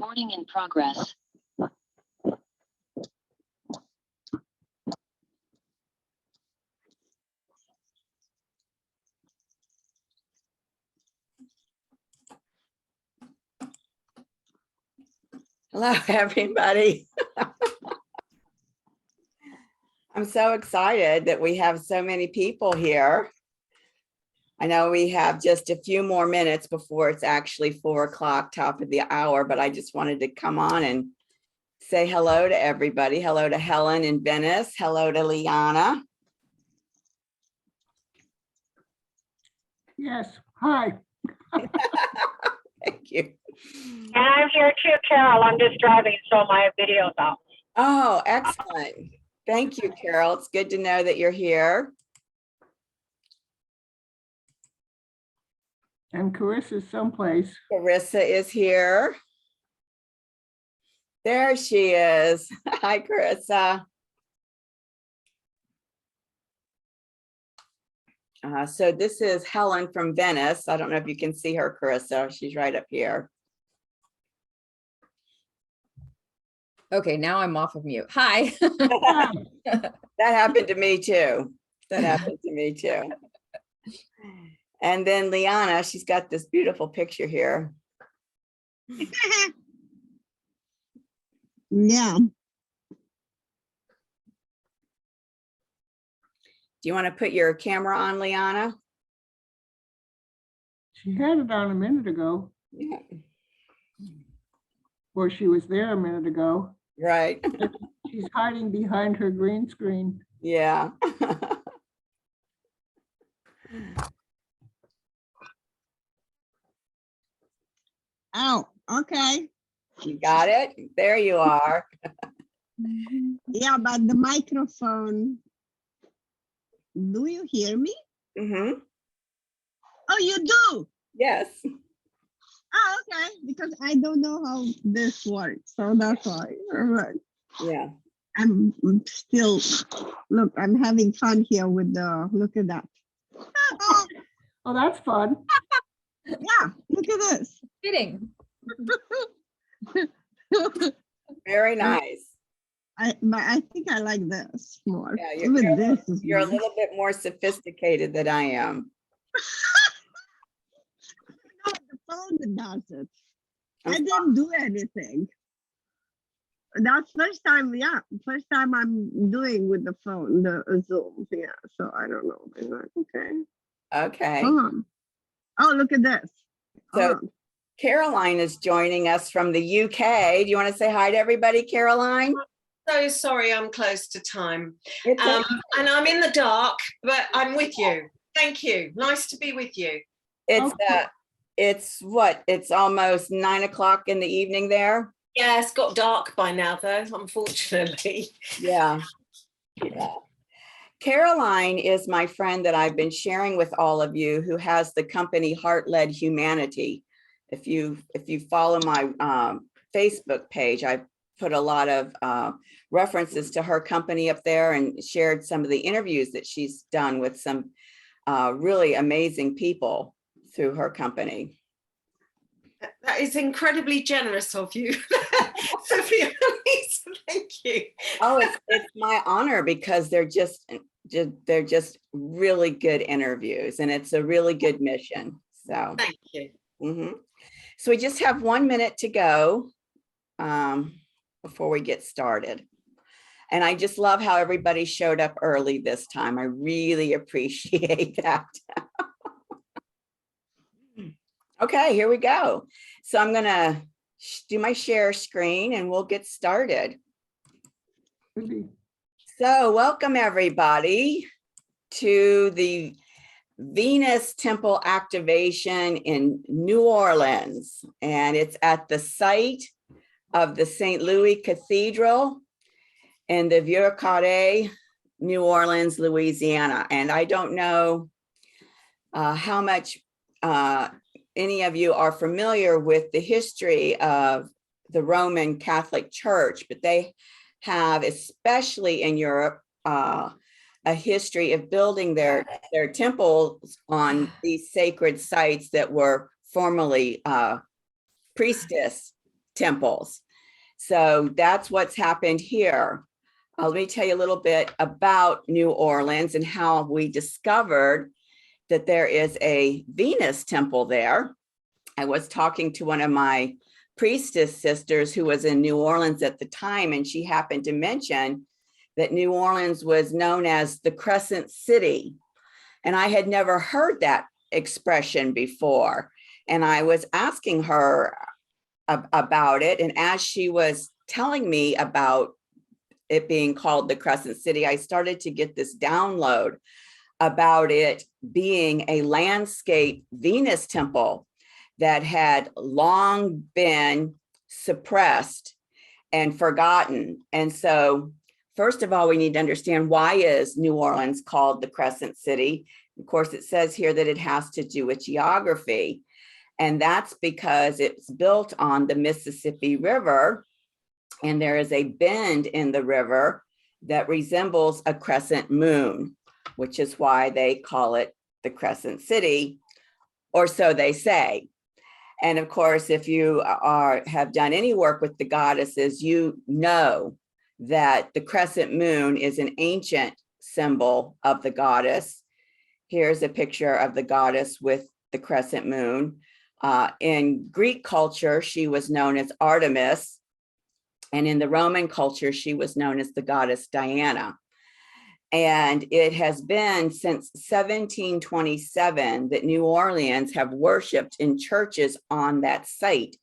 Recording in progress. Hello, everybody. I'm so excited that we have so many people here. I know we have just a few more minutes before it's actually 4 o'clock, top of the hour, but I just wanted to come on and say hello to everybody. Hello to Helen in Venice. Hello to Liana. Yes, hi. Thank you. And I'm here too, Carol. I'm just driving, so my video's off. Oh, excellent. Thank you, Carol. It's good to know that you're here. And Carissa's someplace. Carissa is here. There she is. Hi, Carissa. So this is Helen from Venice. I don't know if you can see her, Carissa. She's right up here. Okay, now I'm off of mute. Hi. That happened to me too. That happened to me too. And then Liana, she's got this beautiful picture here. Yeah. Do you want to put your camera on, Liana? She had it on a minute ago, Yeah. or she was there a minute ago. Right. She's hiding behind her green screen. Yeah. Oh, okay. You got it? There you are. Yeah, but the microphone. Do you hear me? Mm-hmm. Oh, you do? Yes. Oh, okay. Because I don't know how this works. So that's why. All right. Yeah. I'm still, look, I'm having fun here with the, look at that. Oh, that's fun. Yeah, look at this. Fitting. Very nice. But I think I like this more. Yeah, Even this is you're a nice. little bit more sophisticated than I am. No, the phone does it. I'm I didn't do anything. That's first time, yeah. First time I'm doing with the phone, the Zoom. Yeah, so I don't know. I'm like, okay. Okay. Hold on. Oh, look at this. So Hold on. Caroline is joining us from the UK. Do you want to say hi to everybody, Caroline? So sorry, I'm close to time. It's okay. And I'm in the dark, but I'm with you. Thank you. Nice to be with you. It's what? It's almost 9 o'clock in the evening there. Yeah, it's got dark by now, though, unfortunately. Yeah. Yeah. Caroline is my friend that I've been sharing with all of you, who has the company Heart-Led Humanity. If you follow my Facebook page, I put a lot of references to her company up there and shared some of the interviews that she's done with some really amazing people through her company. That is incredibly generous of you, Sofia Mona. Thank you. Oh, it's my honor, because they're just really good interviews, and it's a really good mission. So Thank you. So we just have 1 minute to go before we get started. And I just love how everybody showed up early this time. I really appreciate that. Okay, here we go. So I'm gonna do my share screen and we'll get started. So welcome everybody to the Venus Temple activation in New Orleans. And it's at the site of the St. Louis Cathedral in the Vieux Carré, New Orleans, Louisiana. And I don't know how much any of you are familiar with the history of the Roman Catholic Church, but they have, especially in Europe, a history of building their temples on these sacred sites that were formerly priestess temples. So that's what's happened here. Let me tell you a little bit about New Orleans and how we discovered that there is a Venus temple there. I was talking to one of my priestess sisters who was in New Orleans at the time, and she happened to mention that New Orleans was known as the Crescent City. And I had never heard that expression before. And I was asking her about it. And as she was telling me about it being called the Crescent City, I started to get this download about it being a landscape Venus temple that had long been suppressed and forgotten. And so, first of all, we need to understand, why is New Orleans called the Crescent City? Of course, it says here that it has to do with geography. And that's because it's built on the Mississippi River. And there is a bend in the river that resembles a crescent moon, which is why they call it the Crescent City, or so they say. And of course, if you have done any work with the goddesses, you know that the crescent moon is an ancient symbol of the goddess. Here's a picture of the goddess with the crescent moon. In Greek culture, she was known as Artemis. And in the Roman culture, she was known as the goddess Diana. And it has been since 1727 that New Orleans have worshiped in churches on that site.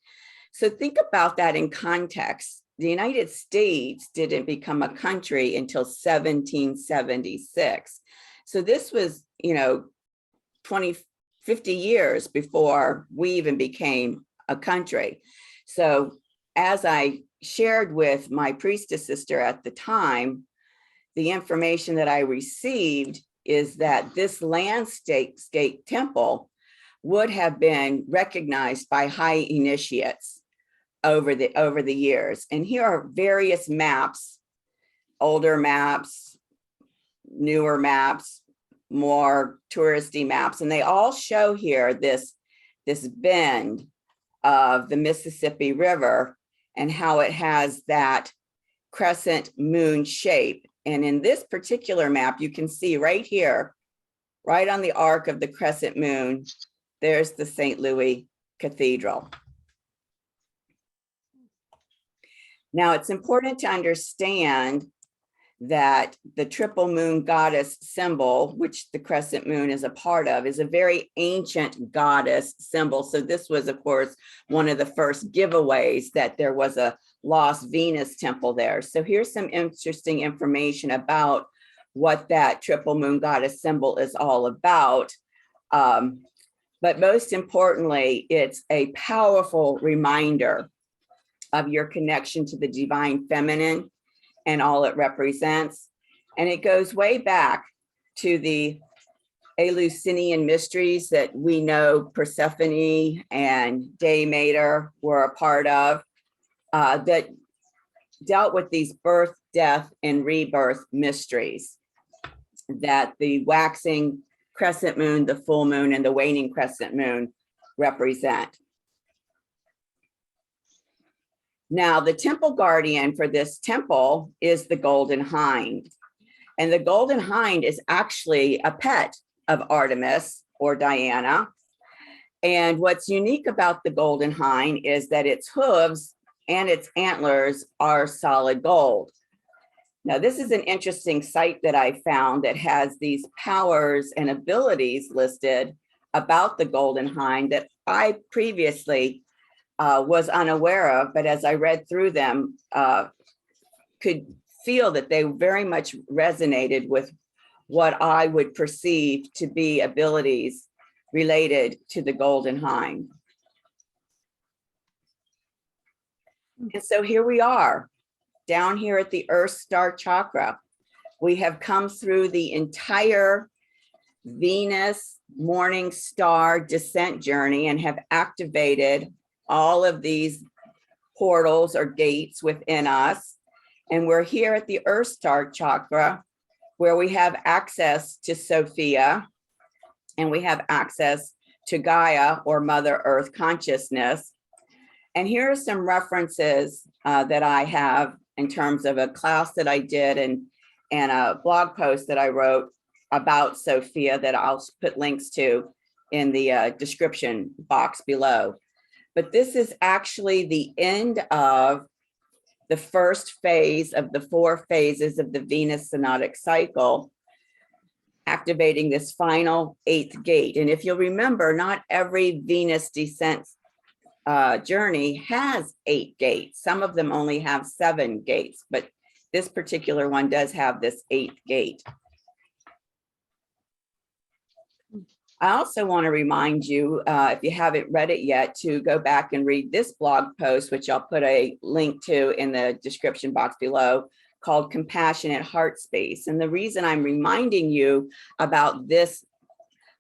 So think about that in context. The United States didn't become a country until 1776. So this was, 50 years before we even became a country. So as I shared with my priestess sister at the time, the information that I received is that this landscape temple would have been recognized by high initiates over the years. And here are various maps, older maps, newer maps, more touristy maps, and they all show here this bend of the Mississippi River and how it has that crescent moon shape. And in this particular map, you can see right here, right on the arc of the crescent moon, there's the St. Louis Cathedral. Now, it's important to understand that the triple moon goddess symbol, which the crescent moon is a part of, is a very ancient goddess symbol. So this was, of course, one of the first giveaways that there was a lost Venus temple there. So here's some interesting information about what that triple moon goddess symbol is all about. But most importantly, it's a powerful reminder of your connection to the divine feminine and all it represents. And it goes way back to the Eleusinian mysteries that we know Persephone and Demeter were a part of, that dealt with these birth, death, and rebirth mysteries that the waxing crescent moon, the full moon, and the waning crescent moon represent. Now, the temple guardian for this temple is the Golden Hein. And the Golden Hein is actually a pet of Artemis or Diana. And what's unique about the Golden Hein is that its hooves and its antlers are solid gold. Now, this is an interesting site that I found that has these powers and abilities listed about the Golden Hein that I previously was unaware of, but as I read through them, could feel that they very much resonated with what I would perceive to be abilities related to the Golden Hein. And so here we are, down here at the Earth Star Chakra. We have come through the entire Venus morning star descent journey and have activated all of these portals or gates within us. And we're here at the Earth Star Chakra, where we have access to Sophia, and we have access to Gaia or Mother Earth consciousness. And here are some references that I have in terms of a class that I did and a blog post that I wrote about Sophia that I'll put links to in the description box below. But this is actually the end of the first phase of the 4 phases of the Venus synodic cycle, activating this final 8th gate. And if you'll remember, not every Venus descent journey has 8 gates. Some of them only have 7 gates, but this particular one does have this 8th gate. I also want to remind you, if you haven't read it yet, to go back and read this blog post, which I'll put a link to in the description box below, called Compassionate Heart Space. And the reason I'm reminding you about this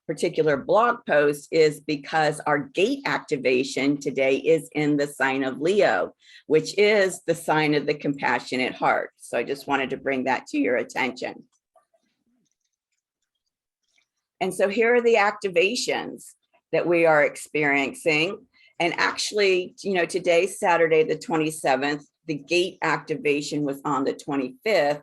particular blog post is because our gate activation today is in the sign of Leo, which is the sign of the compassionate heart. So I just wanted to bring that to your attention. And so here are the activations that we are experiencing. And actually, you know, today's Saturday, the 27th, the gate activation was on the 25th.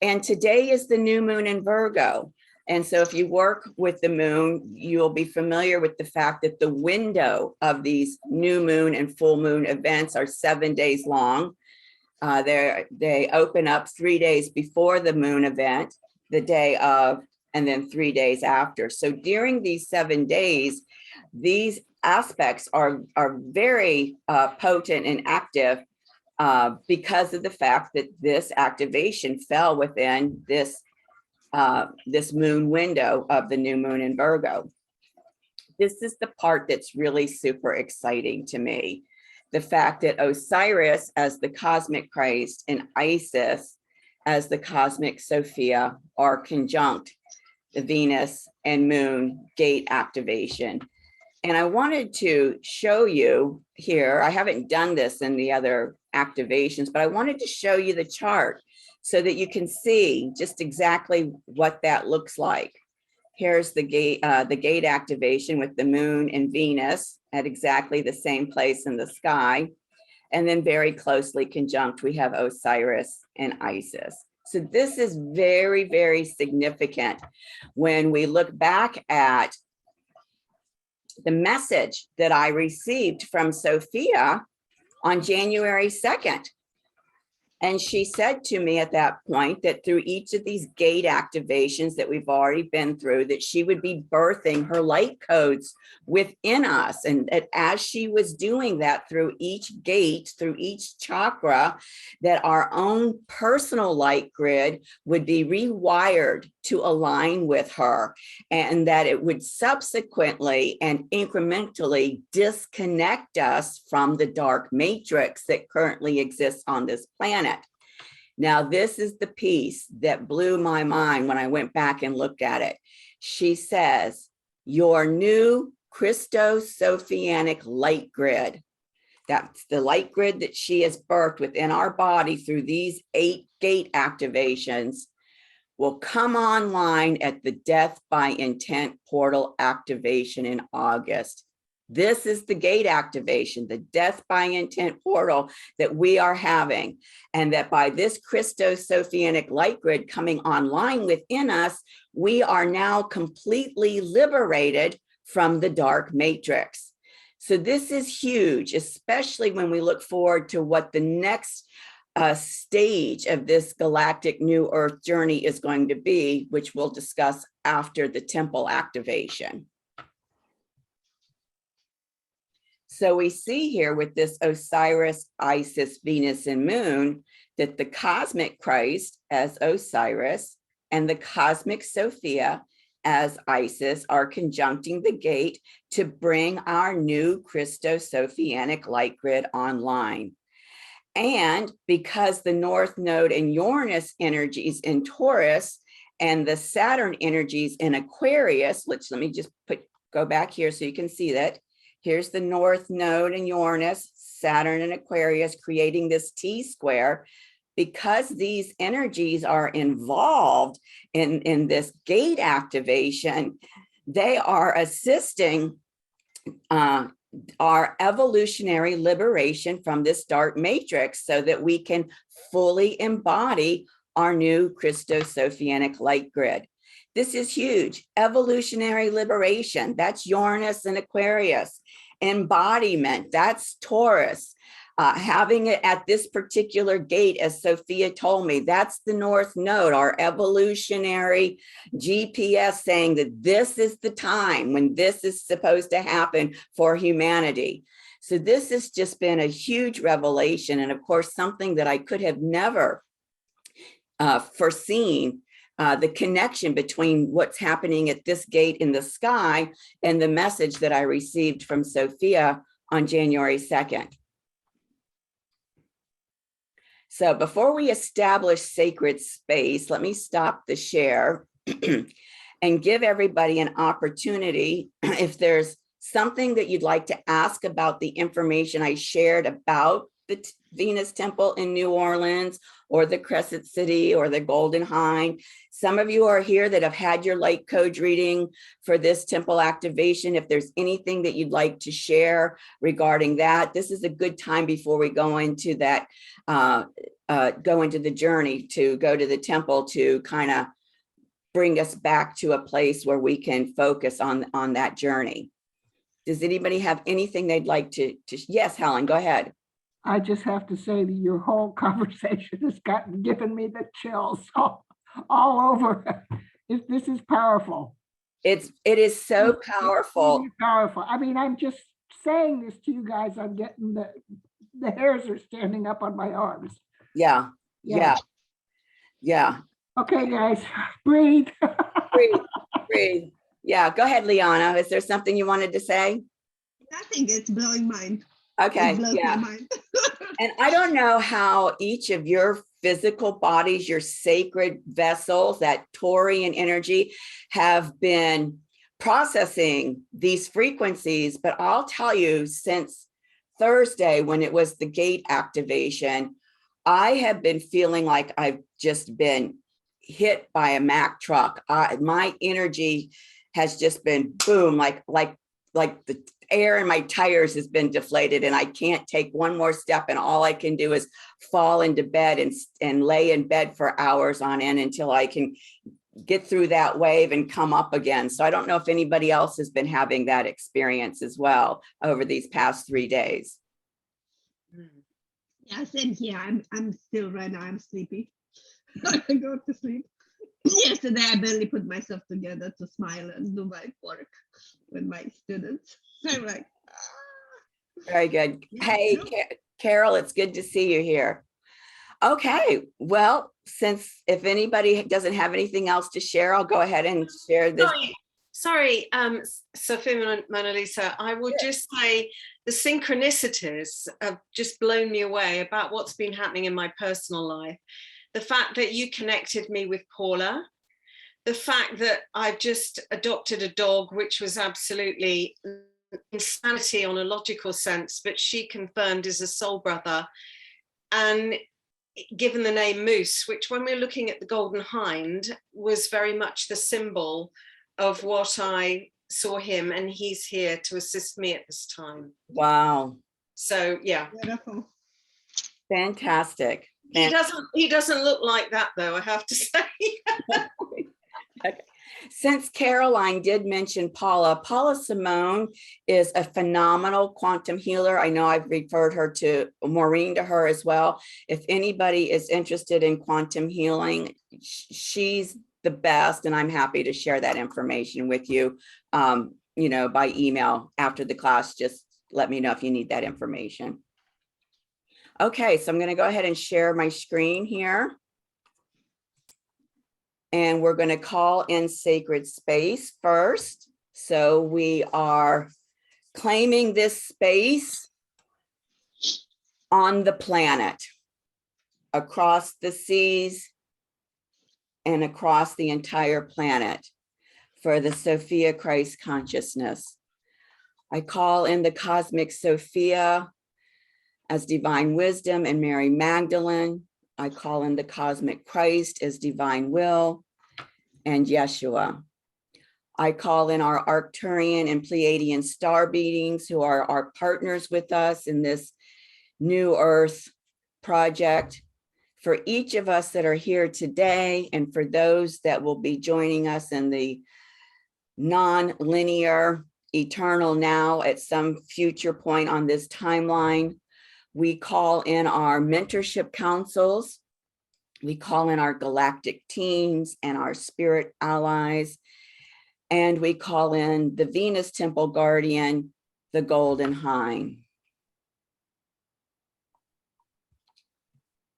And today is the new moon in Virgo. And so if you work with the moon, you'll be familiar with the fact that the window of these new moon and full moon events are 7 days long. They open up 3 days before the moon event, the day of, and then 3 days after. So during these 7 days, these aspects are very potent and active because of the fact that this activation fell within this moon window of the new moon in Virgo. This is the part that's really super exciting to me. The fact that Osiris as the cosmic Christ and Isis as the cosmic Sophia are conjunct the Venus and moon gate activation. And I wanted to show you here, I haven't done this in the other activations, but I wanted to show you the chart so that you can see just exactly what that looks like. Here's the gate activation with the moon and Venus at exactly the same place in the sky. And then very closely conjunct, we have Osiris and Isis. So this is very, very significant when we look back at the message that I received from Sophia on January 2nd. And she said to me at that point that through each of these gate activations that we've already been through, that she would be birthing her light codes within us. And that as she was doing that through each gate, through each chakra, that our own personal light grid would be rewired to align with her, and that it would subsequently and incrementally disconnect us from the dark matrix that currently exists on this planet. Now, this is the piece that blew my mind when I went back and looked at it. She says, your new Christo-Sophianic light grid, that's the light grid that she has birthed within our body through these 8 gate activations, will come online at the Death by Intent portal activation in August. This is the gate activation, the Death by Intent portal that we are having. And that by this Christo-Sophianic light grid coming online within us, we are now completely liberated from the dark matrix. So this is huge, especially when we look forward to what the next stage of this galactic new earth journey is going to be, which we'll discuss after the temple activation. So we see here with this Osiris, Isis, Venus, and Moon, that the cosmic Christ as Osiris and the cosmic Sophia as Isis are conjuncting the gate to bring our new Christo-Sophianic light grid online. And because the North Node and Uranus energies in Taurus and the Saturn energies in Aquarius, which let me just go back here so you can see that. Here's the North Node and Uranus, Saturn and Aquarius creating this T-square. Because these energies are involved in this gate activation, they are assisting our evolutionary liberation from this dark matrix so that we can fully embody our new Christo-Sophianic light grid. This is huge. Evolutionary liberation, that's Uranus and Aquarius. Embodiment, that's Taurus. Having it at this particular gate, as Sophia told me, that's the North Node, our evolutionary GPS saying that this is the time when this is supposed to happen for humanity. So this has just been a huge revelation. And of course, something that I could have never foreseen, the connection between what's happening at this gate in the sky and the message that I received from Sophia on January 2nd. So before we establish sacred space, let me stop the share and give everybody an opportunity. If there's something that you'd like to ask about the information I shared about the Venus Temple in New Orleans or the Crescent City or the Golden Hein. Some of you are here that have had your light code reading for this temple activation. If there's anything that you'd like to share regarding that, this is a good time before we go into that, go into the journey to go to the temple to kind of bring us back to a place where we can focus on that journey. Does anybody have anything they'd like to? Yes, Helen, go ahead. I just have to say that your whole conversation has given me the chills all over. This is powerful. It is so It's powerful. really powerful. I mean, I'm just saying this to you guys. I'm getting the hairs are standing up on my arms. Yeah. Okay, guys, breathe. Breathe. Yeah, go ahead, Liana. Is there something you wanted to say? Nothing, it's blowing mind. Okay, It blows yeah. my mind. And I don't know how each of your physical bodies, your sacred vessels, that Taurian energy, have been processing these frequencies, but I'll tell you, since Thursday, when it was the gate activation, I have been feeling like I've just been hit by a Mack truck. My energy has just been boom, like the air in my tires has been deflated and I can't take one more step, and all I can do is fall into bed and lay in bed for hours on end until I can get through that wave and come up again. So I don't know if anybody else has been having that experience as well over these past 3 days. Yeah, same here. I'm still right now. I'm sleepy. I go to sleep. Yesterday, I barely put myself together to smile and do my work with my students. I'm like, Very good. Yeah, Hey, sure. Carol, it's good to see you here. Okay, well, if anybody doesn't have anything else to share, I'll go ahead and share this. Sorry, Sofia Mona Lisa, I will just say the synchronicities have just blown me away about what's been happening in my personal life. The fact that you connected me with Paula, the fact that I've just adopted a dog, which was absolutely insanity on a logical sense, but she confirmed is a soul brother, and given the name Moose, which when we're looking at the Golden Hein was very much the symbol of what I saw him, and he's here to assist me at this time. Wow. So yeah. Beautiful. Fantastic. He doesn't look like that though, I have to say. Okay. Since Caroline did mention Paula Simone is a phenomenal quantum healer. I know I've referred her to Maureen to her as well. If anybody is interested in quantum healing, she's the best, and I'm happy to share that information with you, by email after the class. Just let me know if you need that information. Okay, so I'm going to go ahead and share my screen here. And we're going to call in sacred space first. So we are claiming this space on the planet, across the seas, and across the entire planet for the Sophia Christ consciousness. I call in the cosmic Sophia as divine wisdom and Mary Magdalene. I call in the cosmic Christ as divine will and Yeshua. I call in our Arcturian and Pleiadian star beings who are our partners with us in this New Earth project. For each of us that are here today, and for those that will be joining us in the non-linear eternal now at some future point on this timeline, we call in our mentorship councils, we call in our galactic teams and our spirit allies, and we call in the Venus temple guardian, the Golden Hein.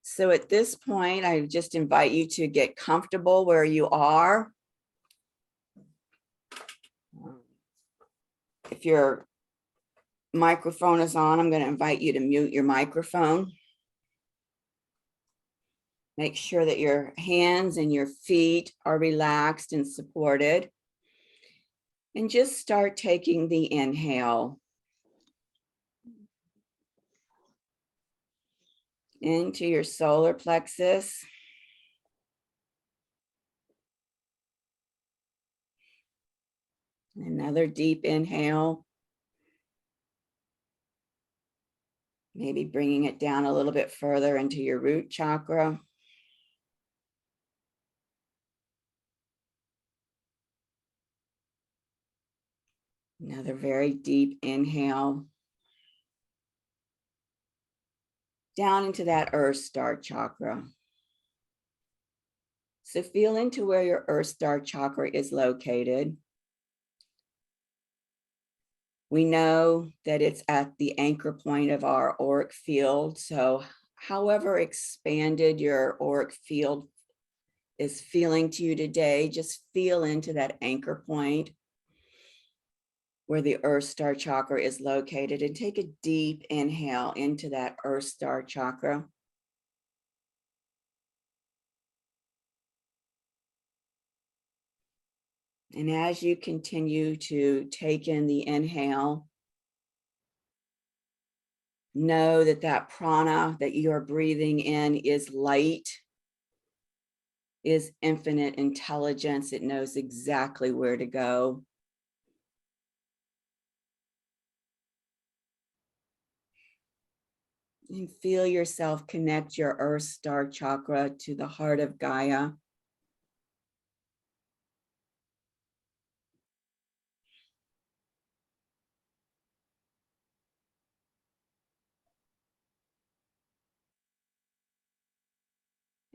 So at this point, I just invite you to get comfortable where you are. If your microphone is on, I'm going to invite you to mute your microphone. Make sure that your hands and your feet are relaxed and supported. And just start taking the inhale into your solar plexus. Another deep inhale. Maybe bringing it down a little bit further into your root chakra. Another very deep inhale. Down into that Earth Star chakra. So feel into where your Earth Star chakra is located. We know that it's at the anchor point of our auric field. So however expanded your auric field is feeling to you today, just feel into that anchor point where the Earth Star chakra is located, and take a deep inhale into that Earth Star chakra. And as you continue to take in the inhale, know that that prana that you are breathing in is light, is infinite intelligence. It knows exactly where to go. And feel yourself connect your Earth Star chakra to the heart of Gaia.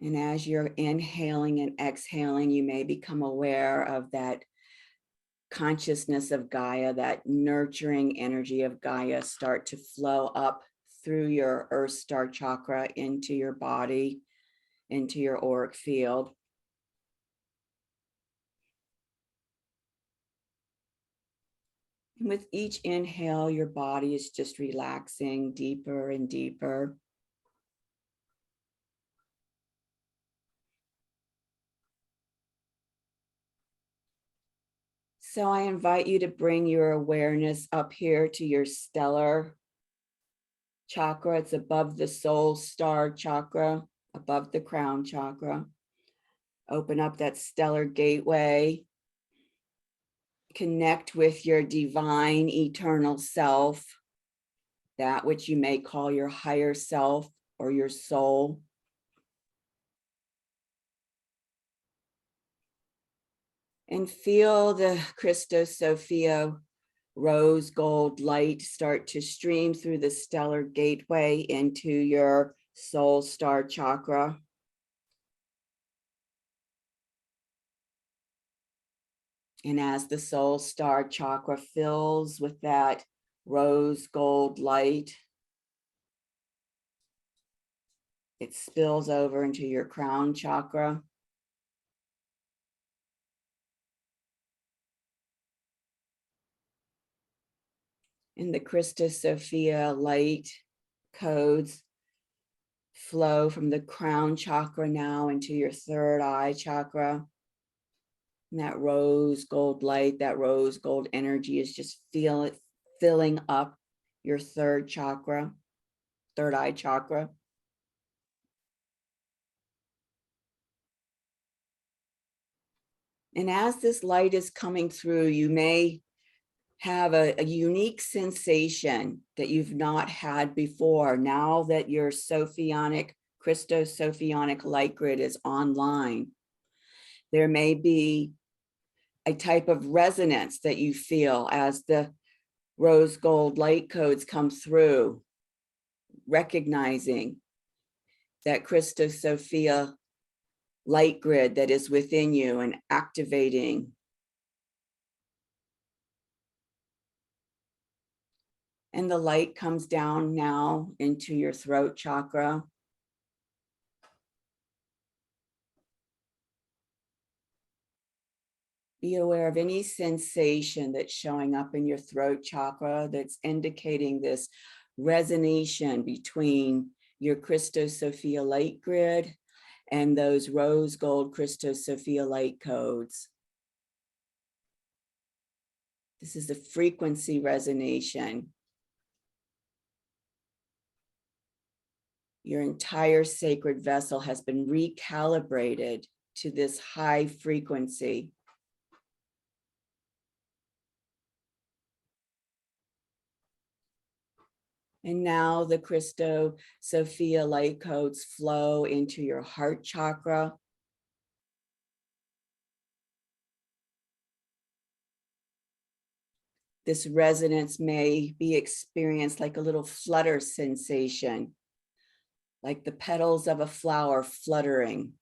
And as you're inhaling and exhaling, you may become aware of that consciousness of Gaia, that nurturing energy of Gaia start to flow up through your Earth Star chakra into your body, into your auric field. And with each inhale, your body is just relaxing deeper and deeper. So I invite you to bring your awareness up here to your stellar chakra. It's above the soul star chakra, above the crown chakra. Open up that stellar gateway. Connect with your divine eternal self, that which you may call your higher self or your soul. And feel the Christo-Sophia rose gold light start to stream through the stellar gateway into your soul star chakra. And as the soul star chakra fills with that rose gold light, it spills over into your crown chakra. And the Christo-Sophia light codes flow from the crown chakra now into your third eye chakra. And that rose gold light, that rose gold energy is just filling up your third chakra, third eye chakra. And as this light is coming through, you may have a unique sensation that you've not had before. Now that your Sophianic, Christo-Sophianic Light Grid is online, there may be a type of resonance that you feel as the rose gold light codes come through, recognizing that Christo-Sophia light grid that is within you and activating. And the light comes down now into your throat chakra. Be aware of any sensation that's showing up in your throat chakra that's indicating this resonation between your Christo-Sophia light grid and those rose gold Christo-Sophia light codes. This is a frequency resonation. Your entire sacred vessel has been recalibrated to this high frequency. And now the Christo-Sophia light codes flow into your heart chakra. This resonance may be experienced like a little flutter sensation, like the petals of a flower fluttering.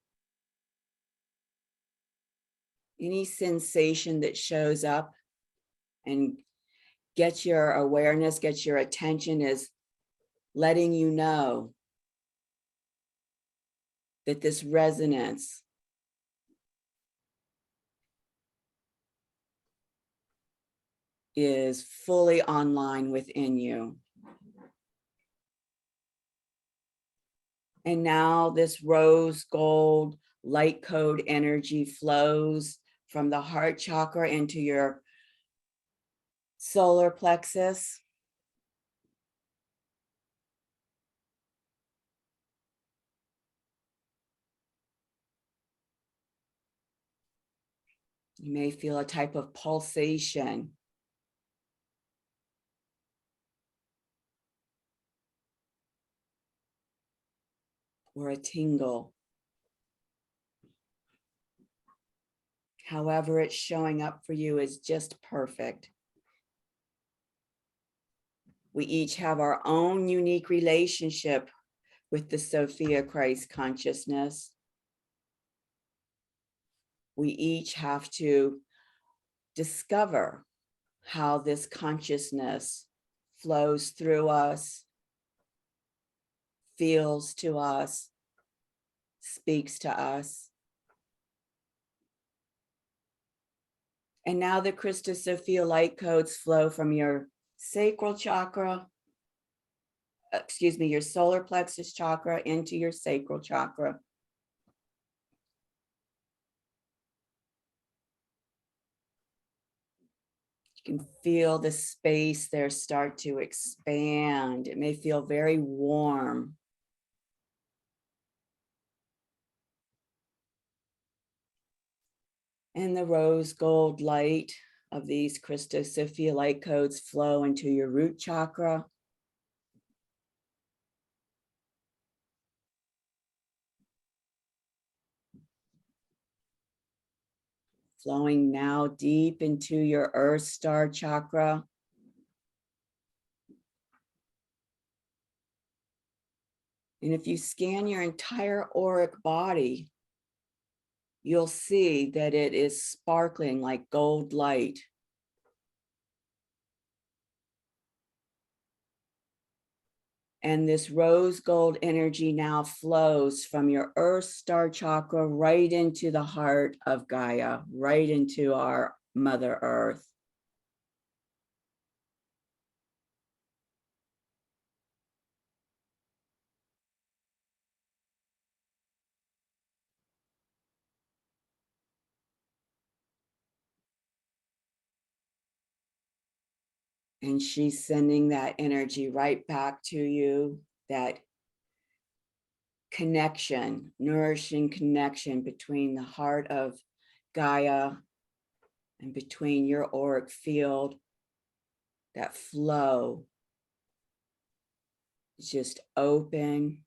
Any sensation that shows up and gets your awareness, gets your attention is letting you know that this resonance is fully online within you. And now this rose gold light code energy flows from the heart chakra into your solar plexus. You may feel a type of pulsation. Or a tingle. However it's showing up for you is just perfect. We each have our own unique relationship with the Sophia Christ consciousness. We each have to discover how this consciousness flows through us, feels to us, speaks to us. And now the Christo-Sophia light codes flow from your sacral chakra, your solar plexus chakra into your sacral chakra. You can feel the space there start to expand. It may feel very warm. And the rose gold light of these Christo-Sophia light codes flow into your root chakra. Flowing now deep into your earth star chakra. And if you scan your entire auric body, you'll see that it is sparkling like gold light. And this rose gold energy now flows from your earth star chakra right into the heart of Gaia, right into our Mother Earth. And she's sending that energy right back to you, that connection, nourishing connection between the heart of Gaia And between your auric field, that flow is just open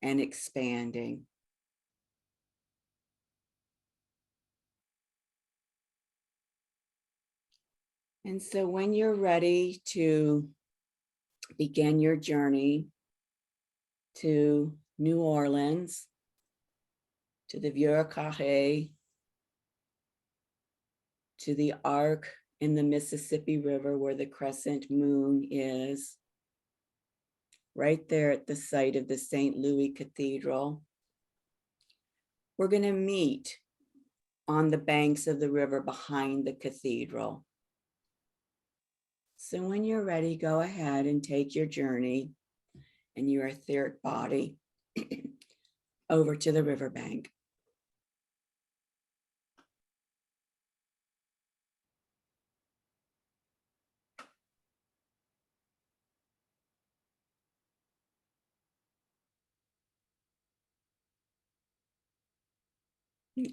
and expanding. And so when you're ready to begin your journey to New Orleans, to the Vieux Carré, to the arc in the Mississippi River where the Crescent Moon is, right there at the site of the St. Louis Cathedral. We're going to meet on the banks of the river behind the cathedral. So when you're ready, go ahead and take your journey in your etheric body over to the riverbank.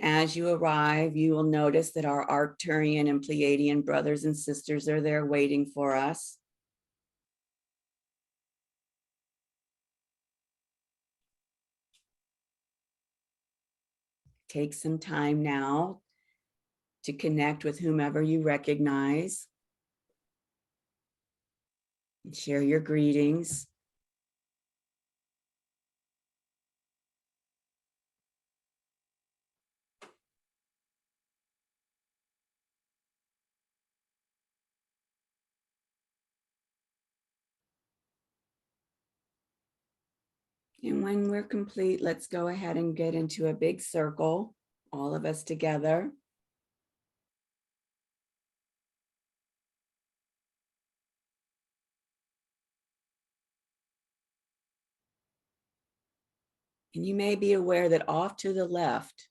As you arrive, you will notice that our Arcturian and Pleiadian brothers and sisters are there waiting for us. Take some time now to connect with whomever you recognize and share your greetings. And when we're complete, let's go ahead and get into a big circle, all of us together. And you may be aware that off to the left,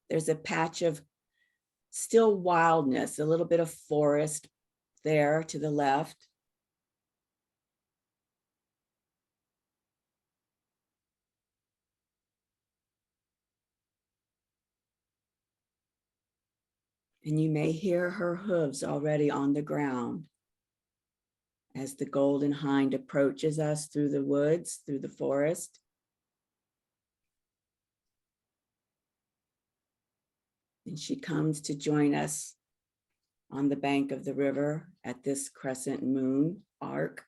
there's a patch of still wildness, a little bit of forest there to the left. And you may hear her hooves already on the ground as the Golden Hein approaches us through the woods, through the forest. And she comes to join us on the bank of the river at this Crescent Moon arc.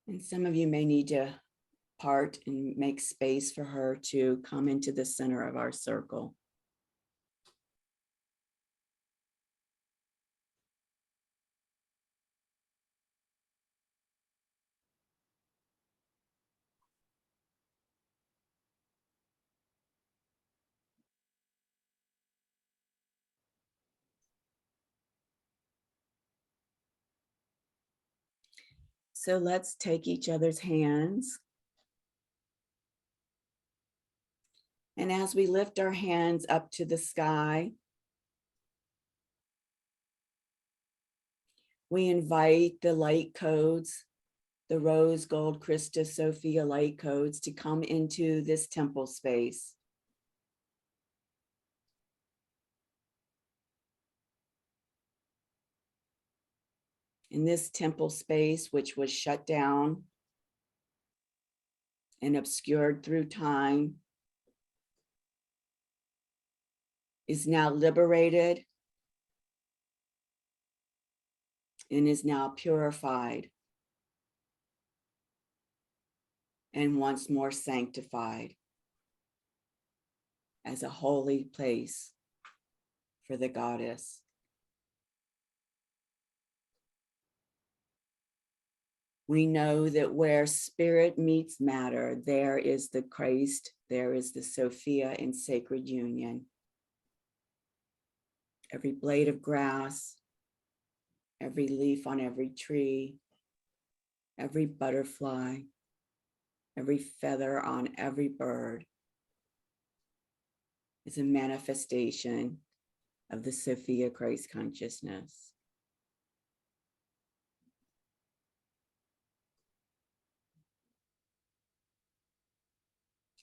And some of you may need to part and make space for her to come into the center of our circle. So let's take each other's hands. And as we lift our hands up to the sky, we invite the light codes, the rose gold Christo-Sophia light codes, to come into this temple space. In this temple space, which was shut down and obscured through time, is now liberated and is now purified and once more sanctified as a holy place for the goddess. We know that where spirit meets matter, there is the Christ, there is the Sophia in sacred union. Every blade of grass, every leaf on every tree, every butterfly, every feather on every bird is a manifestation of the Sophia Christ consciousness.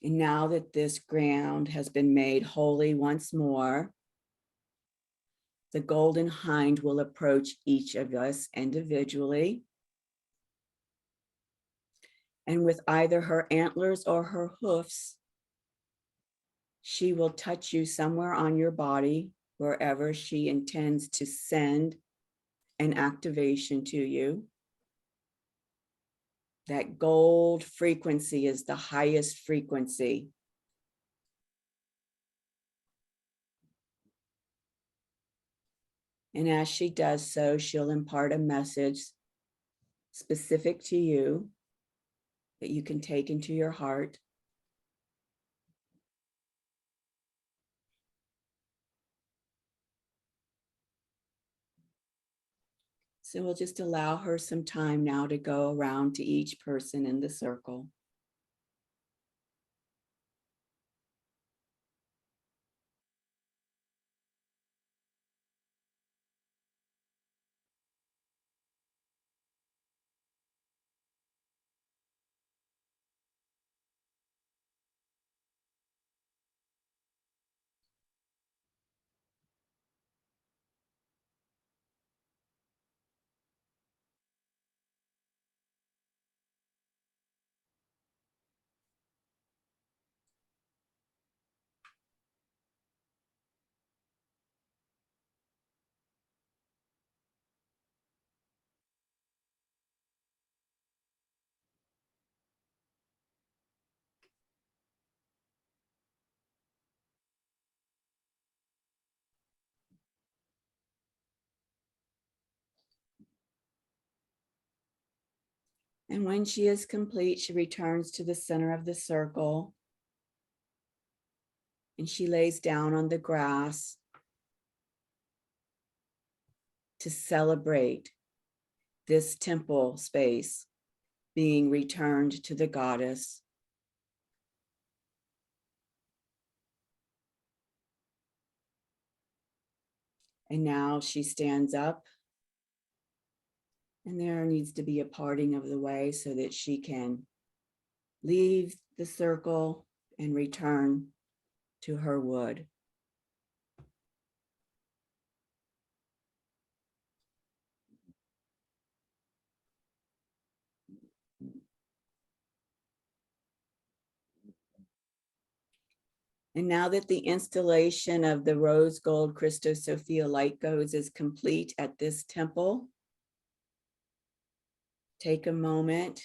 And now that this ground has been made holy once more, the Golden Hein will approach each of us individually. And with either her antlers or her hoofs, she will touch you somewhere on your body, wherever she intends to send an activation to you. That gold frequency is the highest frequency. And as she does so, she'll impart a message specific to you that you can take into your heart. So we'll just allow her some time now to go around to each person in the circle. And when she is complete, she returns to the center of the circle and she lays down on the grass to celebrate this temple space being returned to the goddess. And now she stands up, and there needs to be a parting of the way so that she can leave the circle and return to her wood. And now that the installation of the rose gold Christo-Sophia light codes is complete at this temple, take a moment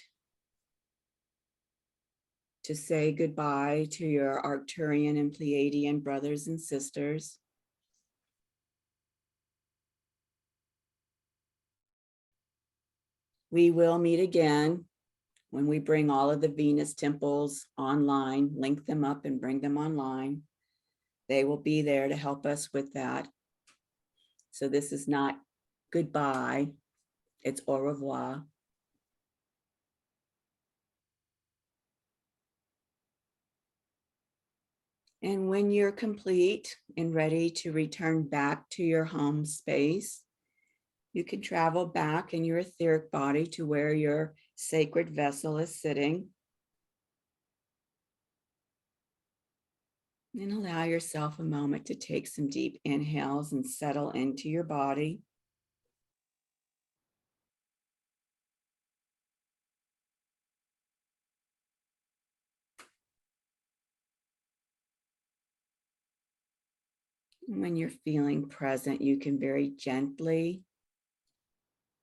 to say goodbye to your Arcturian and Pleiadian brothers and sisters. We will meet again when we bring all of the Venus temples online, link them up and bring them online. They will be there to help us with that. So this is not goodbye, it's au revoir. And when you're complete and ready to return back to your home space, you can travel back in your etheric body to where your sacred vessel is sitting. And allow yourself a moment to take some deep inhales and settle into your body. And when you're feeling present, you can very gently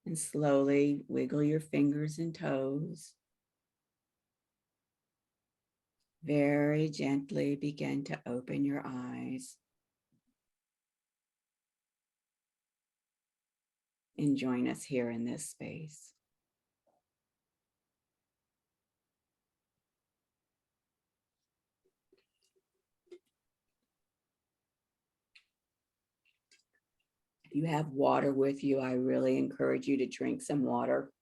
and slowly wiggle your fingers and toes. Very gently begin to open your eyes. And join us here in this space. If you have water with you, I really encourage you to drink some water.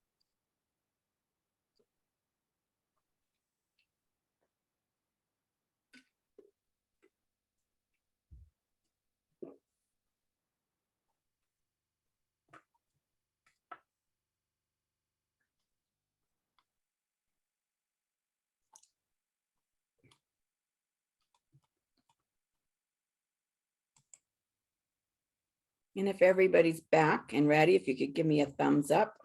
And if everybody's back and ready, if you could give me a thumbs up.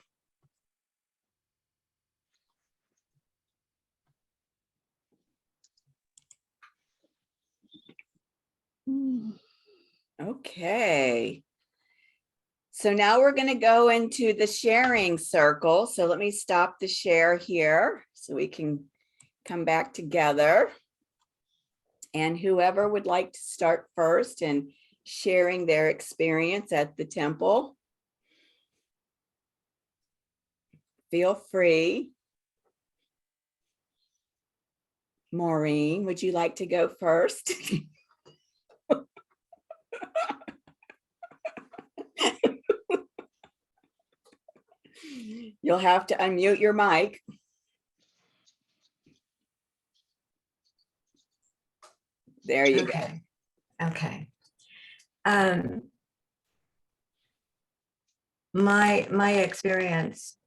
Okay. So now we're going to go into the sharing circle. So let me stop the share here so we can come back together. And whoever would like to start first and sharing their experience at the temple, feel free. Maureen, would you like to go first? You'll have to unmute your mic. There you go. Okay. My experience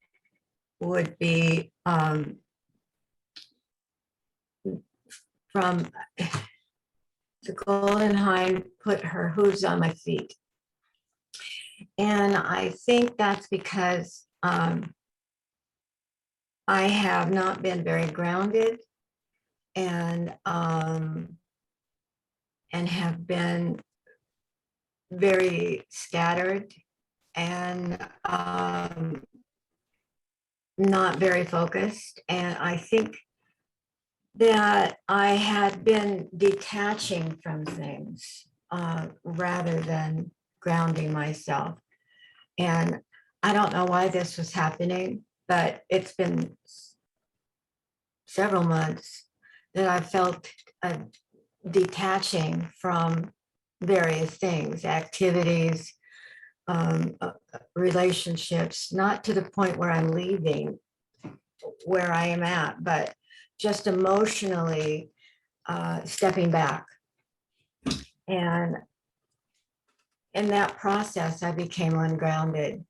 would be from the Golden Hein put her hooves on my feet. And I think that's because I have not been very grounded and have been very scattered and not very focused. And I think that I had been detaching from things rather than grounding myself. And I don't know why this was happening, but it's been several months that I felt detaching from various things, activities, relationships, not to the point where I'm leaving where I am at, but just emotionally stepping back. And in that process, I became ungrounded.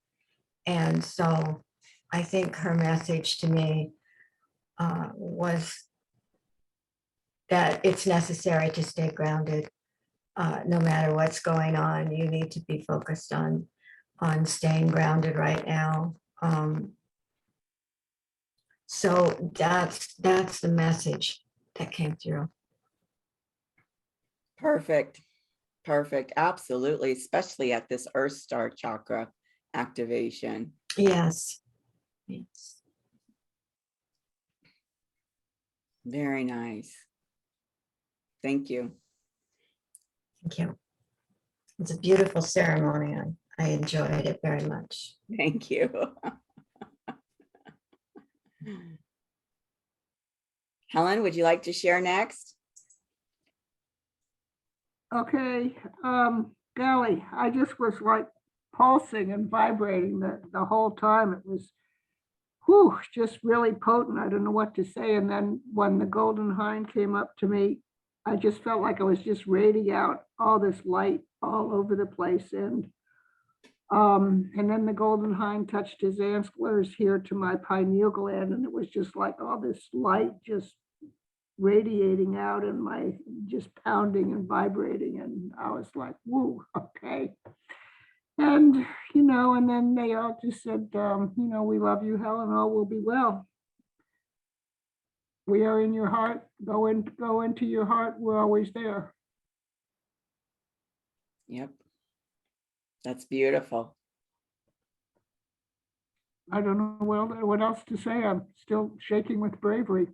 And so I think her message to me was that it's necessary to stay grounded. No matter what's going on, you need to be focused on staying grounded right now. So that's the message that came through. Perfect. Perfect. Absolutely. Especially at this Earth Star chakra activation. Yes. Yes. Very nice. Thank you. Thank you. It's a beautiful ceremony. I enjoyed it very much. Thank you. Helen, would you like to share next? Okay, golly, I just was like pulsing and vibrating the whole time. It was, whew, just really potent. I don't know what to say. And then when the Golden Hein came up to me, I just felt like I was just radiating out all this light all over the place. And then the Golden Hein touched his antlers here to my pineal gland, and it was just like all this light just radiating out and my just pounding and vibrating. And I was like, woo, okay. And, and then they all just said, we love you, Helen, all will be well. We are in your heart. Go into your heart. We're always there. Yep. That's beautiful. I don't know what else to say. I'm still shaking with bravery.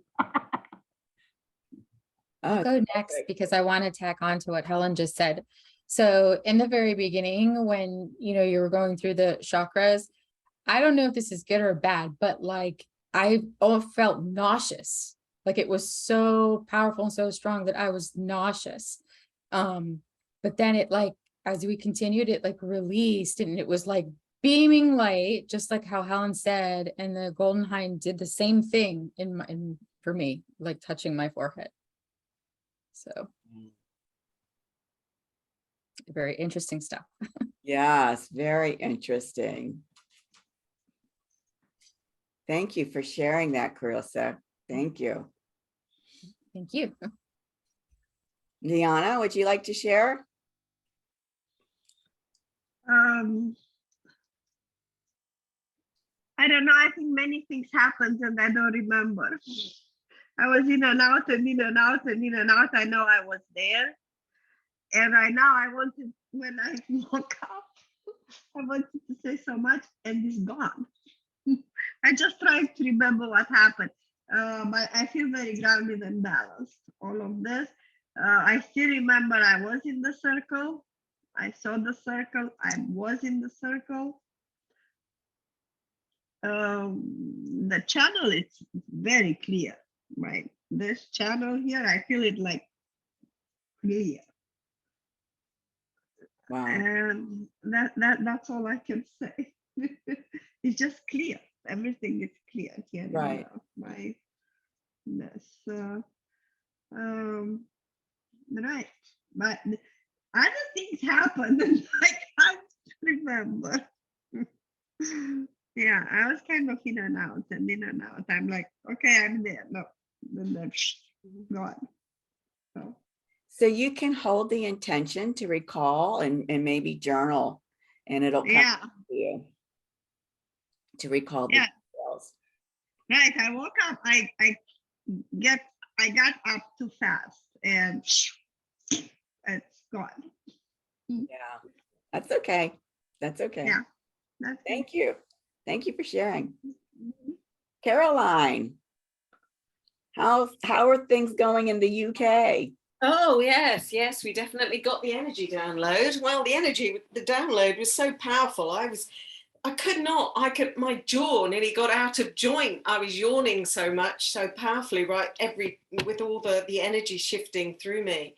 I'll Oh, go next because I want to tack on to what Helen just said. So in the very beginning, when you were going through the chakras, I don't know if this is good or bad, but like I felt nauseous. Like it was so powerful and so strong that I was nauseous. But then it as we continued, it released, and it was like beaming light, just like how Helen said, and the Golden Hein did the same thing for me, like touching my forehead. So very interesting stuff. yes, very interesting. Thank you for sharing that, Carissa. Thank you. Thank you. Liana, would you like to share? I don't know. I think many things happened and I don't remember. I was in and out and in and out and in and out. I know I was there. And right now I wanted, when I woke up, I wanted to say so much and it's gone. I just tried to remember what happened. But I feel very grounded and balanced. All of this. I still remember I was in the circle. I saw the circle. I was in the circle. The channel is very clear, right? This channel here, I feel it like clear. Wow. And that's all I can say. It's just clear. Everything is clear here. Right. My this right. But other things happened and I can't remember. Yeah, I was kind of in and out and in and out. I'm like, okay, I'm there. No, then gone. So you can hold the intention to recall and maybe journal, and it'll come Yeah. to you to recall the Yeah. details. Right. I woke up. I got up too fast and it's gone. Yeah, that's okay. That's okay. Yeah. That's Thank you. Thank you for sharing. Caroline, how are things going in the UK? Oh, yes, we definitely got the energy download. Well, the download was so powerful. My jaw nearly got out of joint. I was yawning so much, so powerfully, right? With all the energy shifting through me.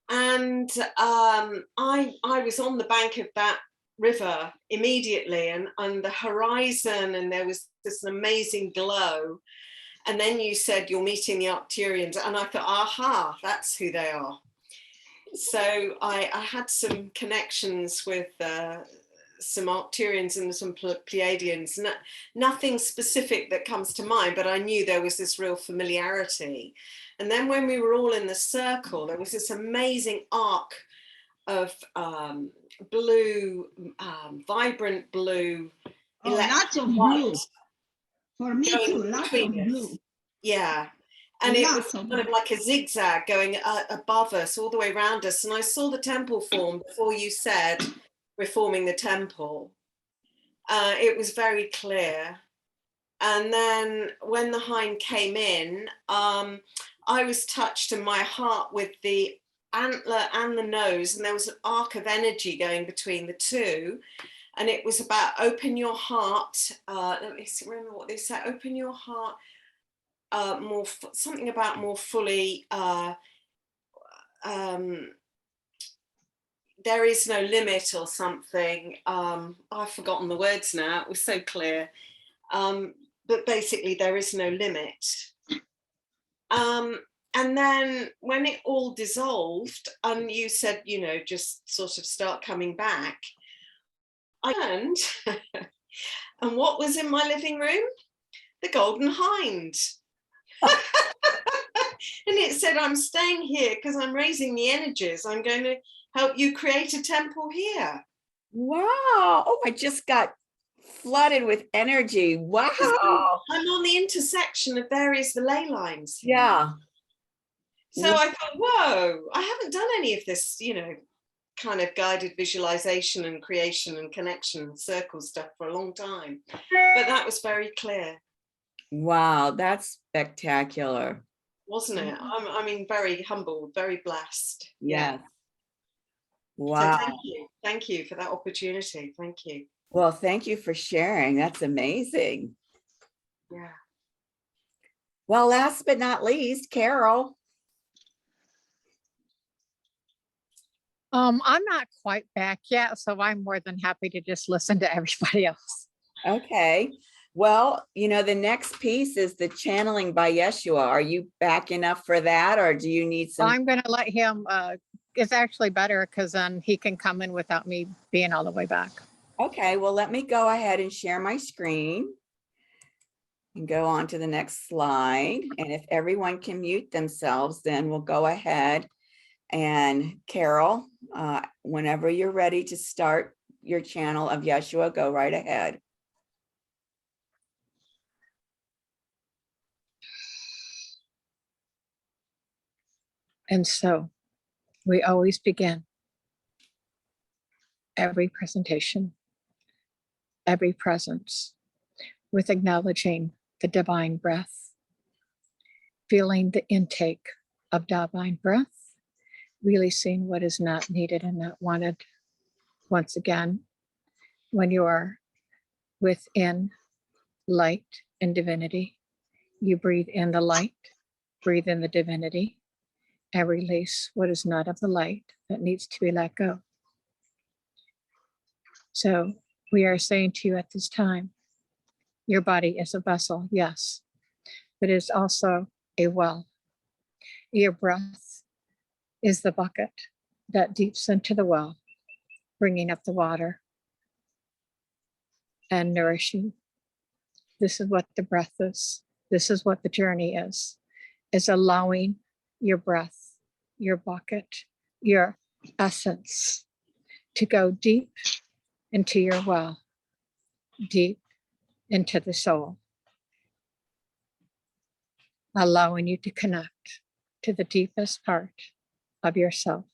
And I was on the bank of that river immediately and the horizon, and there was this amazing glow. And then you said you're meeting the Arcturians, and I thought, aha, that's who they are. So I had some connections with some Arcturians and some Pleiadians. Nothing specific that comes to mind, but I knew there was this real familiarity. And then when we were all in the circle, there was this amazing arc of blue, vibrant blue. Oh, lots of blue. For me too, lots of blue. Yeah. And it was kind of like a zigzag going above us, all the way around us. And I saw the temple form before you said we're forming the temple. It was very clear. And then when the Hein came in, I was touched in my heart with the antler and the nose, and there was an arc of energy going between the two. And it was about open your heart. Let me remember what they said. Open your heart. Something about more fully. There is no limit or something. I've forgotten the words now. It was so clear. But basically, there is no limit. And then when it all dissolved, and you said, just sort of start coming back. I turned, and what was in my living room? The Golden Hein. And it said, I'm staying here because I'm raising the energies. I'm going to help you create a temple here. Wow. Oh, I just got flooded with energy. Wow. I'm on the intersection of various ley lines here. Yeah. So I thought, whoa, I haven't done any of this, kind of guided visualization and creation and connection and circle stuff for a long time. But that was very clear. Wow, that's spectacular. Wasn't it? I mean, very humbled, very blessed. Yes. Wow. So thank you for that opportunity. Thank you. Well, thank you for sharing. That's amazing. Yeah. Well, last but not least, Carol. I'm not quite back yet, so I'm more than happy to just listen to everybody else. Okay. Well, the next piece is the channeling by Yeshua. Are you back enough for that, or do you need some? I'm going to let him, it's actually better because then he can come in without me being all the way back. Okay, well, let me go ahead and share my screen and go on to the next slide. And if everyone can mute themselves, then we'll go ahead. And Carol, whenever you're ready to start your channel of Yeshua, go right ahead. And so we always begin every presentation, every presence with acknowledging the divine breath, feeling the intake of divine breath, releasing what is not needed and not wanted. Once again, when you are within light and divinity, you breathe in the light, breathe in the divinity, and release what is not of the light that needs to be let go. So we are saying to you at this time, your body is a vessel, yes, but it is also a well. Your breath is the bucket that deeps into the well, bringing up the water and nourishing. This is what the breath is. This is what the journey is allowing your breath, your bucket, your essence to go deep into your well, deep into the soul, allowing you to connect to the deepest part of yourself,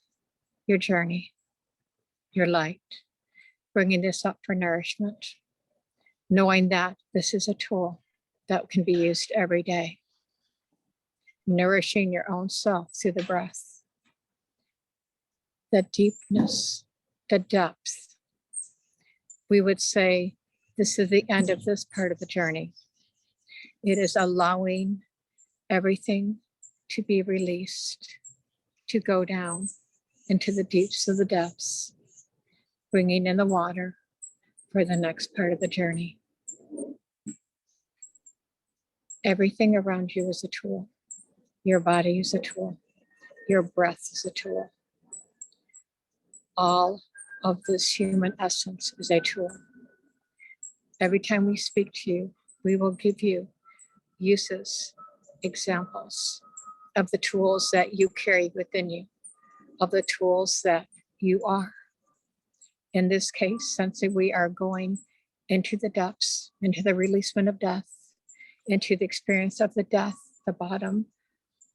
your journey, your light, bringing this up for nourishment, knowing that this is a tool that can be used every day, nourishing your own self through the breath, the deepness, the depth. We would say this is the end of this part of the journey. It is allowing everything to be released, to go down into the deeps of the depths, bringing in the water for the next part of the journey. Everything around you is a tool. Your body is a tool. Your breath is a tool. All of this human essence is a tool. Every time we speak to you, we will give you uses, examples of the tools that you carry within you, of the tools that you are. In this case, since we are going into the depths, into the releasement of death, into the experience of the death, the bottom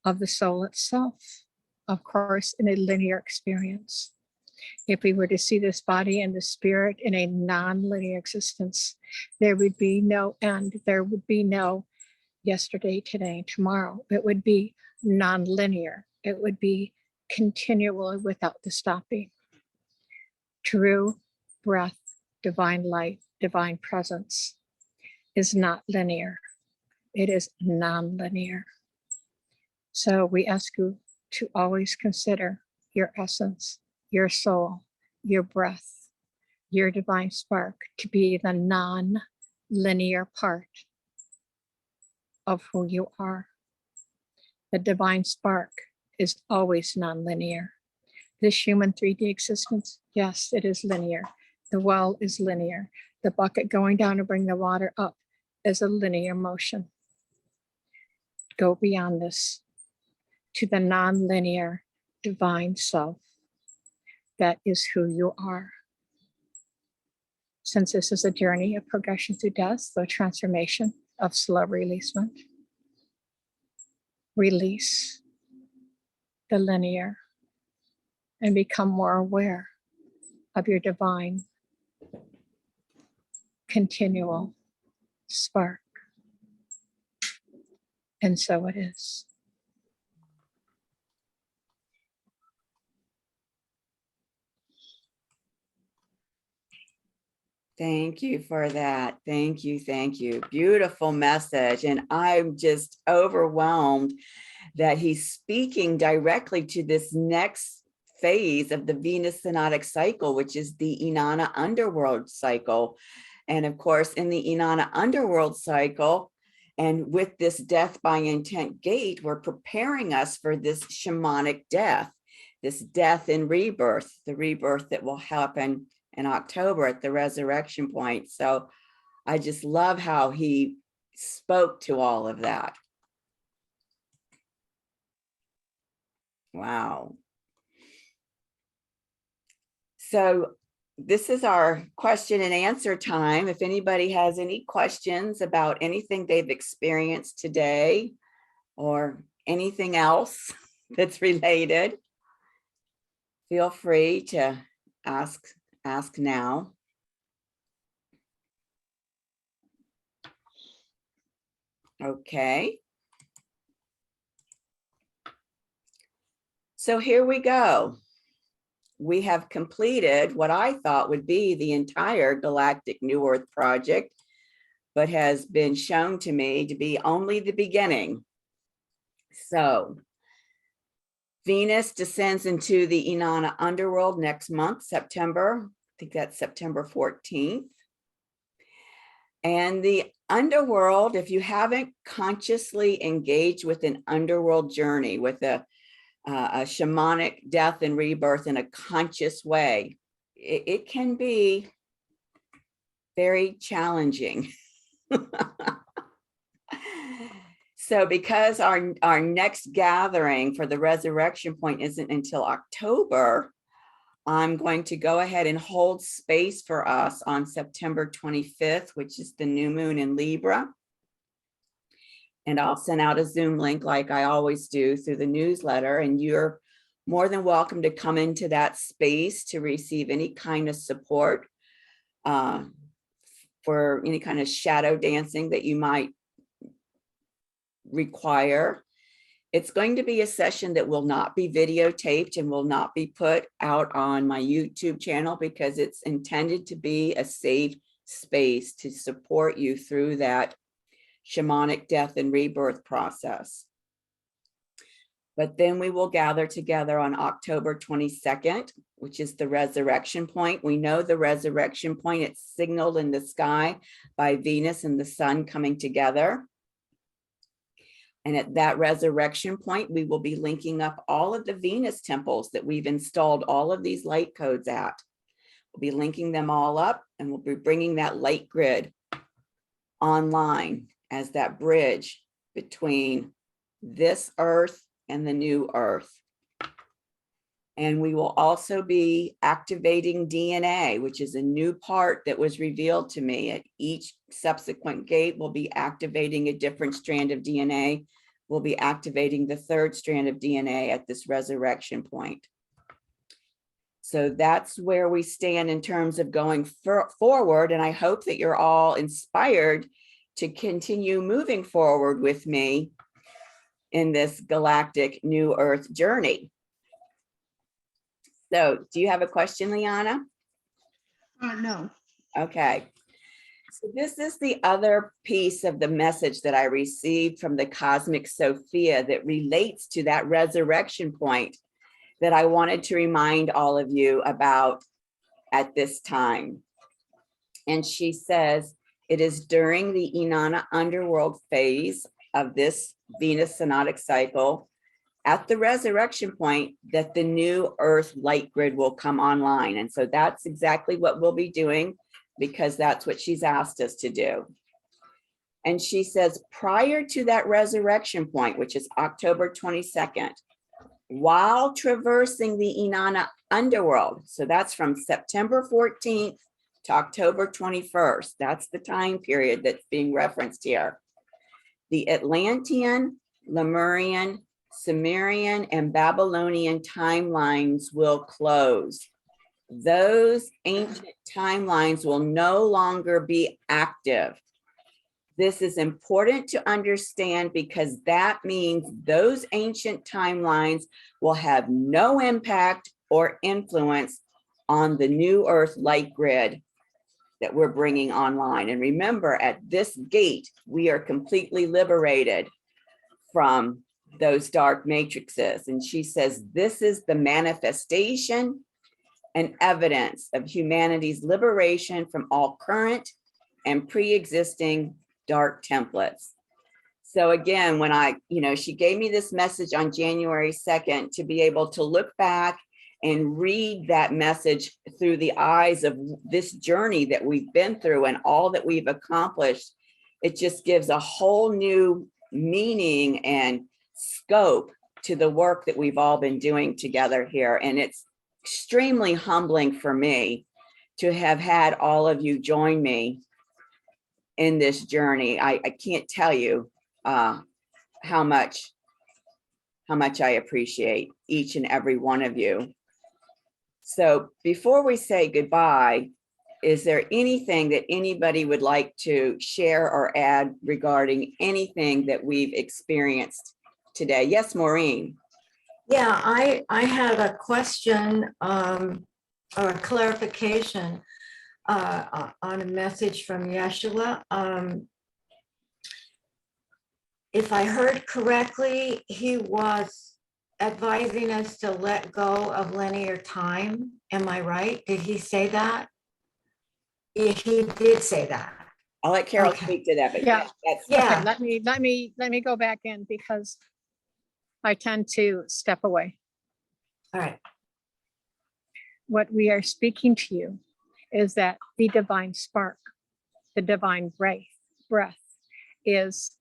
of the soul itself, of course, in a linear experience. If we were to see this body and the spirit in a non-linear existence, there would be no end. There would be no yesterday, today, tomorrow. It would be non-linear. It would be continual without the stopping. True breath, divine light, divine presence is not linear. It is non-linear. So we ask you to always consider your essence, your soul, your breath, your divine spark to be the non-linear part of who you are. The divine spark is always non-linear. This human 3D existence, yes, it is linear. The well is linear. The bucket going down to bring the water up is a linear motion. Go beyond this to the non-linear divine self. That is who you are. Since this is a journey of progression through death, the transformation of slow releasement, release the linear and become more aware of your divine continual spark. And so it is. Thank you for that. Thank you. Thank you. Beautiful message. And I'm just overwhelmed that he's speaking directly to this next phase of the Venus synodic cycle, which is the Inanna underworld cycle. And of course, in the Inanna underworld cycle, and with this death by intent gate, we're preparing us for this shamanic death, this death in rebirth, the rebirth that will happen in October at the resurrection point. So I just love how he spoke to all of that. Wow. So this is our question and answer time. If anybody has any questions about anything they've experienced today or anything else that's related, feel free to ask now. Okay. So here we go. We have completed what I thought would be the entire Galactic New Earth project, but has been shown to me to be only the beginning. So Venus descends into the Inanna underworld next month, September. I think that's September 14th. And the underworld, if you haven't consciously engaged with an underworld journey, with a shamanic death and rebirth in a conscious way, it can be very challenging. So because our next gathering for the resurrection point isn't until October, I'm going to go ahead and hold space for us on September 25th, which is the new moon in Libra. And I'll send out a Zoom link like I always do through the newsletter. And you're more than welcome to come into that space to receive any kind of support for any kind of shadow dancing that you might require. It's going to be a session that will not be videotaped and will not be put out on my YouTube channel, because it's intended to be a safe space to support you through that shamanic death and rebirth process. But then we will gather together on October 22nd, which is the resurrection point. We know the resurrection point, it's signaled in the sky by Venus and the sun coming together. And at that resurrection point, we will be linking up all of the Venus temples that we've installed all of these light codes at. We'll be linking them all up, and we'll be bringing that light grid online as that bridge between this earth and the new earth. And we will also be activating DNA, which is a new part that was revealed to me. At each subsequent gate, we'll be activating a different strand of DNA. We'll be activating the third strand of DNA at this resurrection point. So that's where we stand in terms of going forward. And I hope that you're all inspired to continue moving forward with me in this galactic new earth journey. So do you have a question, Liana? No. Okay. So this is the other piece of the message that I received from the cosmic Sophia that relates to that resurrection point that I wanted to remind all of you about at this time. And she says, it is during the Inanna underworld phase of this Venus synodic cycle at the resurrection point that the new earth light grid will come online. And so that's exactly what we'll be doing, because that's what she's asked us to do. And she says, prior to that resurrection point, which is October 22nd, while traversing the Inanna underworld, so that's from September 14th to October 21st, that's the time period that's being referenced here. The Atlantean, Lemurian, Sumerian, and Babylonian timelines will close. Those ancient timelines will no longer be active. This is important to understand, because that means those ancient timelines will have no impact or influence on the new earth light grid that we're bringing online. And remember, at this gate, we are completely liberated from those dark matrices. And she says, this is the manifestation and evidence of humanity's liberation from all current and pre-existing dark templates. So again, when she gave me this message on January 2nd to be able to look back and read that message through the eyes of this journey that we've been through and all that we've accomplished, it just gives a whole new meaning and scope to the work that we've all been doing together here. And it's extremely humbling for me to have had all of you join me in this journey. I can't tell you how much I appreciate each and every one of you. So before we say goodbye, is there anything that anybody would like to share or add regarding anything that we've experienced today? Yes, Maureen. Yeah, I have a question or a clarification on a message from Yeshua. If I heard correctly, he was advising us to let go of linear time. Am I right? Did he say that? Yeah, he did say that. I'll let Carol Okay. speak to that, but Yeah. that's Yeah. Okay, let me go back in because I tend to step away. All right. What we are speaking to you is that the divine spark, the divine breath is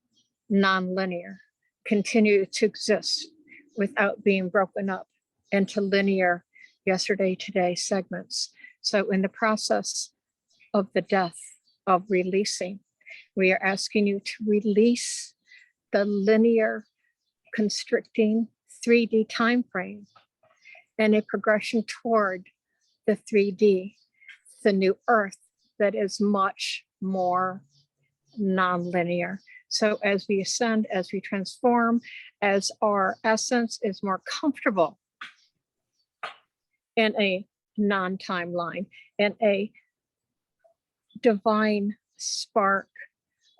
non-linear, continue to exist without being broken up into linear yesterday, today segments. So in the process of the death of releasing, we are asking you to release the linear constricting 3D time frame and a progression toward the 3D, the new earth that is much more non-linear. So as we ascend, as we transform, as our essence is more comfortable in a non-timeline, in a divine spark,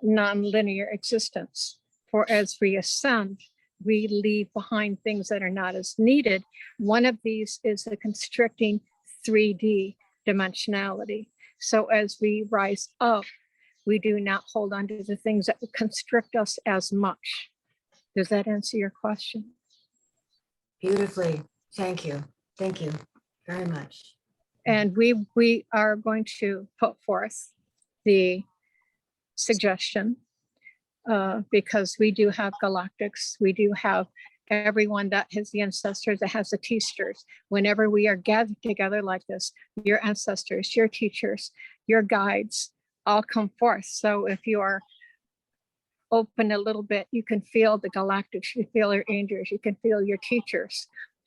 non-linear existence. For as we ascend, we leave behind things that are not as needed. One of these is the constricting 3D dimensionality. So as we rise up, we do not hold on to the things that would constrict us as much. Does that answer your question? Beautifully. Thank you. Thank you very much. And we are going to put forth the suggestion because we do have galactics. We do have everyone that has the ancestors, that has the teachers. Whenever we are gathered together like this, your ancestors, your teachers, your guides all come forth. So if you are open a little bit, you can feel the galactics, you feel your angels, you can feel your teachers.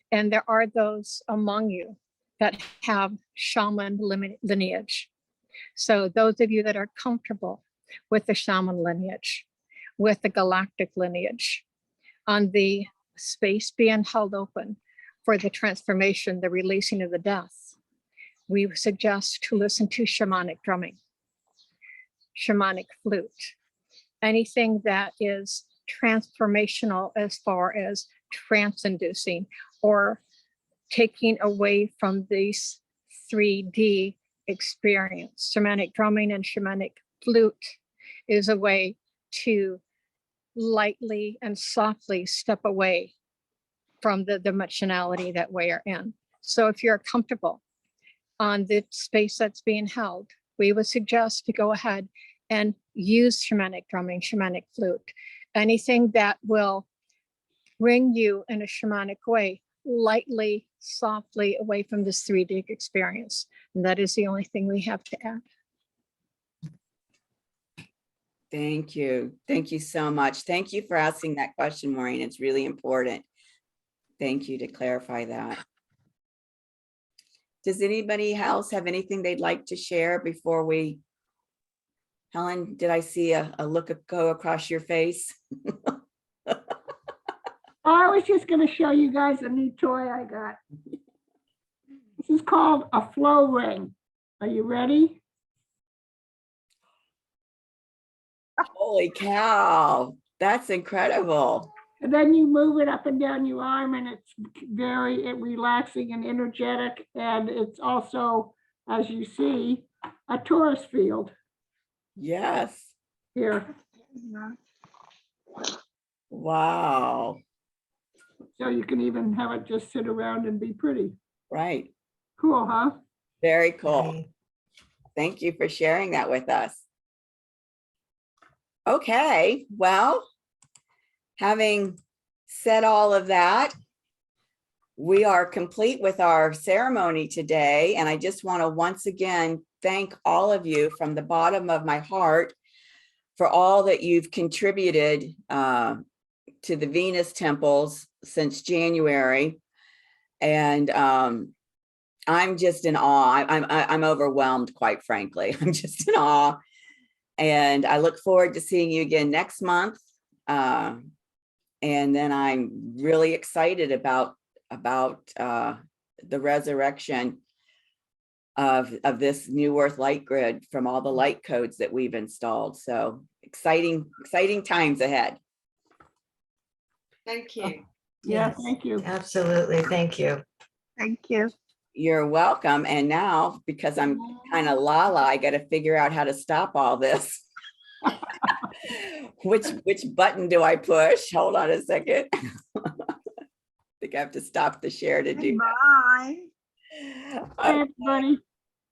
And there are those among you that have shaman lineage. So those of you that are comfortable with the shaman lineage, with the galactic lineage, on the space being held open for the transformation, the releasing of the death, we suggest to listen to shamanic drumming, shamanic flute, anything that is transformational as far as trance-inducing or taking away from this 3D experience. Shamanic drumming and shamanic flute is a way to lightly and softly step away from the dimensionality that we are in. So if you're comfortable on the space that's being held, we would suggest to go ahead and use shamanic drumming, shamanic flute, anything that will bring you in a shamanic way, lightly, softly away from this 3D experience. And that is the only thing we have to add. Thank you. Thank you so much. Thank you for asking that question, Maureen. It's really important. Thank you to clarify that. Does anybody else have anything they'd like to share before we? Helen, did I see a look go across your face? I was just going to show you guys a new toy I got. This is called a flow ring. Are you ready? Holy cow, that's incredible. And then you move it up and down your arm, and it's very relaxing and energetic. And it's also, as you see, a torus field. Yes. Here. Wow. So you can even have it just sit around and be pretty. Right. Cool, huh? Very cool. Right. Thank you for sharing that with us. Okay, well, having said all of that, we are complete with our ceremony today. And I just want to once again thank all of you from the bottom of my heart for all that you've contributed to the Venus temples since January. And I'm just in awe. I'm overwhelmed, quite frankly. I'm just in awe. And I look forward to seeing you again next month. And then I'm really excited about the resurrection of this New Earth light grid from all the light codes that we've installed. So exciting times ahead. Thank you. Yeah, Yes. thank you. Absolutely. Thank you. Thank you. You're welcome. And now, because I'm kind of I got to figure out how to stop all this. Which button do I push? Hold on a second. I think I have to stop the share to do Bye. that. Bye, everybody.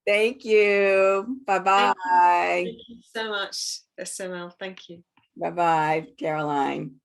Thank you. Bye-bye. Thank you so much, SML. Thank you. Bye-bye, Caroline.